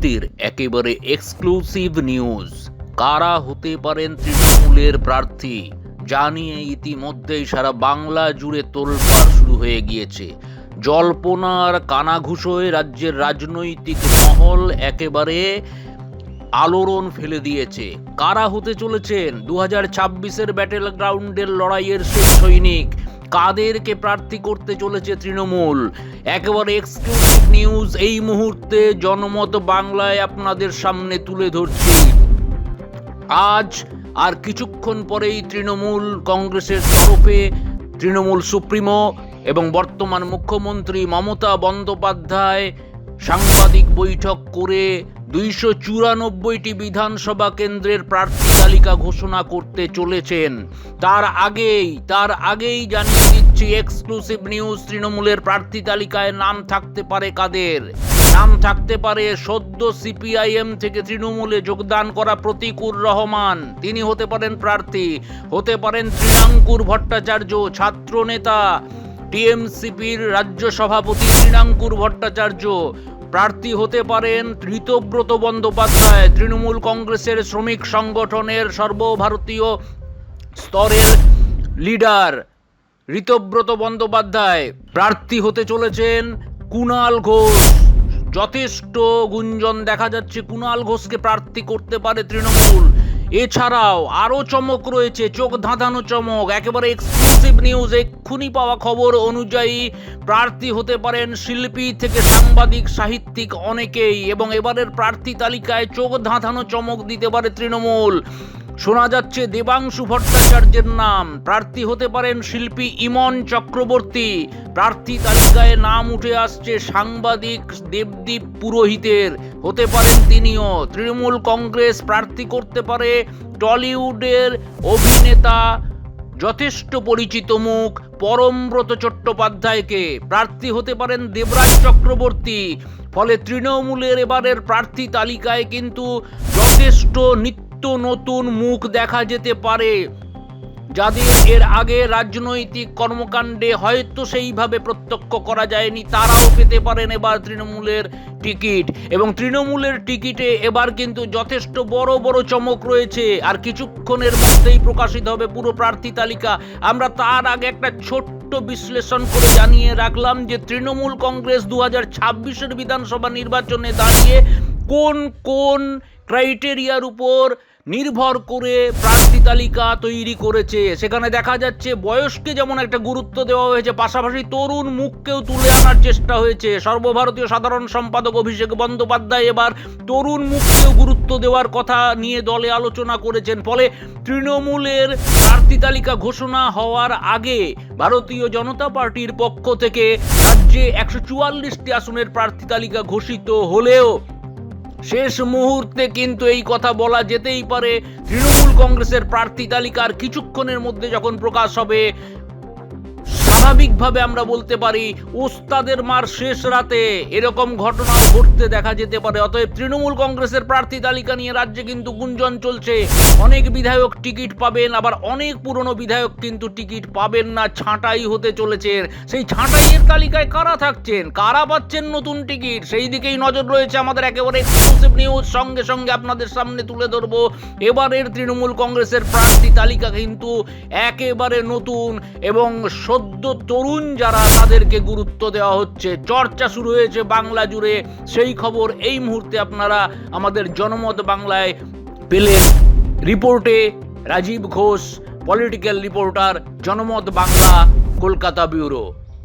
মুহূর্তের একেবারে exclusive news. কারা হতে পারেন তৃণমূলের প্রার্থী জানিয়ে ইতিমধ্যেই সারা বাংলা জুড়ে তোলপাড় শুরু হয়ে গিয়েছে। জল্পনার কানাঘুষোয় রাজ্যের রাজনৈতিক মহল একেবারে আলোড়ন ফেলে দিয়েছে। কারা হতে চলেছেন 2026-এর ব্যাটেল গ্রাউন্ডের লড়াইয়ের শেষ সৈনিক, কাদেরকে প্রার্থী করতে চলেছে তৃণমূল, একেবারে এক্সক্লুসিভ নিউজ এই মুহূর্তে জনমত বাংলায় আপনাদের সামনে তুলে ধরছি। আজ আর কিছুক্ষণ পরেই তৃণমূল কংগ্রেসের তরফে তৃণমূল সুপ্রিমো এবং বর্তমান মুখ্যমন্ত্রী মমতা বন্দ্যোপাধ্যায় সাংবাদিক বৈঠক করে 294টি বিধানসভা কেন্দ্রের প্রার্থী তালিকা ঘোষণা করতে চলেছেন। তার আগেই জানিয়ে দিচ্ছি এক্সক্লুসিভ নিউজ, তৃণমূলের প্রার্থী তালিকায় নাম থাকতে পারে কাদের। নাম থাকতে পারে সদ্য সিপিআইএম থেকে তৃণমূলে যোগদান করা প্রতীকুর রহমান, তিনি হতে পারেন প্রার্থী। হতে পারেন তৃণাঙ্কুর ভট্টাচার্য, ছাত্র নেতা, টিএমসিপির রাজ্য সভাপতি তৃণাঙ্কুর ভট্টাচার্য। প্রার্থী হতে পারেন ঋতব্রত বন্দ্যোপাধ্যায়, তৃণমূল কংগ্রেসের শ্রমিক সংগঠনের সর্বভারতীয় স্তরের লিডার ঋতব্রত বন্দ্যোপাধ্যায়। প্রার্থী হতে চলেছেন কুণাল ঘোষ, যথেষ্ট গুঞ্জন দেখা যাচ্ছে কুণাল ঘোষকে প্রার্থী করতে পারে তৃণমূল। এছাড়াও আরও চমক রয়েছে, চোখ ধাঁধানো চমক, একেবারে এক্সক্লুসিভ নিউজ, এক্ষুনি পাওয়া খবর অনুযায়ী প্রার্থী হতে পারেন শিল্পী থেকে সাংবাদিক, সাহিত্যিক অনেকেই। এবং এবারের প্রার্থী তালিকায় চোখ ধাঁধানো চমক দিতে পারে তৃণমূল। শোনা যাচ্ছে দেবাংশু ভট্টাচার্যের নাম, প্রার্থী হতে পারেন শিল্পী ইমন চক্রবর্তী। প্রার্থী তালিকায় নাম উঠে আসছে সাংবাদিক দেবদীপ পুরোহিতের, হতে পারেন তিনিও। তৃণমূল কংগ্রেস প্রার্থী করতে পারে টলিউডের অভিনেতা, যথেষ্ট পরিচিত মুখ পরমব্রত চট্টোপাধ্যায়কে। প্রার্থী হতে পারেন দেবরাজ চক্রবর্তী। ফলে তৃণমূলের এবারের প্রার্থী তালিকায় কিন্তু যথেষ্ট নতুন মুখ দেখা যেতে পারে, যাদের এর আগে রাজনৈতিক কর্মকাণ্ডে হয়তো সেইভাবে প্রত্যক্ষ করা যায়নি, তারাও পেতে পারেন এবার তৃণমূলের টিকিট। এবং তৃণমূলের টিকিটে এবার কিন্তু যথেষ্ট বড় বড় চমক রয়েছে। আর কিছুক্ষণের মধ্যেই প্রকাশিত হবে পুরো প্রার্থী তালিকা। আমরা তার আগে একটা ছোট্ট বিশ্লেষণ করে জানিয়ে রাখলাম যে তৃণমূল কংগ্রেস 2026-এর বিধানসভা নির্বাচনে দাঁড়িয়ে কোন কোন ক্রাইটেরিয়ার উপর নির্ভর করে প্রার্থী তালিকা তৈরি করেছে। সেখানে দেখা যাচ্ছে বয়সকে যেমন একটা গুরুত্ব দেওয়া হয়েছে, পাশাপাশি তরুণ মুখকেও তুলে আনার চেষ্টা হয়েছে। সর্বভারতীয় সাধারণ সম্পাদক অভিষেক বন্দ্যোপাধ্যায় এবার তরুণ মুখকেও গুরুত্ব দেওয়ার কথা নিয়ে দলে আলোচনা করেছেন। ফলে তৃণমূলের প্রার্থী তালিকা ঘোষণা হওয়ার আগে ভারতীয় জনতা পার্টির পক্ষ থেকে রাজ্যে 144টি আসনের প্রার্থী তালিকা ঘোষিত হলেও শেষ মুহূর্তে কিন্তু এই কথা বলা যেতেই পারে তৃণমূল কংগ্রেসের প্রার্থী তালিকার কিছুক্ষণের মধ্যে যখন প্রকাশ হবে, স্বাভাবিকভাবে আমরা বলতে পারি ওস্তাদের মার শেষ রাতে এরকম ঘটনাও ঘটতে দেখা যেতে পারে। অতএব তৃণমূল কংগ্রেসের প্রার্থী তালিকা নিয়ে রাজ্যে কিন্তু গুঞ্জন চলছে। অনেক বিধায়ক টিকিট পাবেন, আবার অনেক পুরনো বিধায়ক কিন্তু টিকিট পাবেন না, ছাঁটাই হতে চলেছে। সেই ছাঁটাইয়ের তালিকায় কারা থাকছেন, কারা পাচ্ছেন নতুন টিকিট, সেই দিকেই নজর রয়েছে আমাদের। একেবারে এক্সক্লুসিভ নিউজ সঙ্গে সঙ্গে আপনাদের সামনে তুলে ধরবো। এবারের তৃণমূল কংগ্রেসের প্রার্থী তালিকা কিন্তু একেবারে নতুন এবং সদ্য তরুণ যারা, তাদেরকে গুরুত্ব দেওয়া হচ্ছে। চর্চা শুরু হয়েছে বাংলা জুড়ে, সেই খবর এই মুহূর্তে আপনারা আমাদের জনমত বাংলায় পেলেন। রিপোর্টে রাজীব ঘোষ, পলিটিক্যাল রিপোর্টার, জনমত বাংলা, কলকাতা ব্যুরো।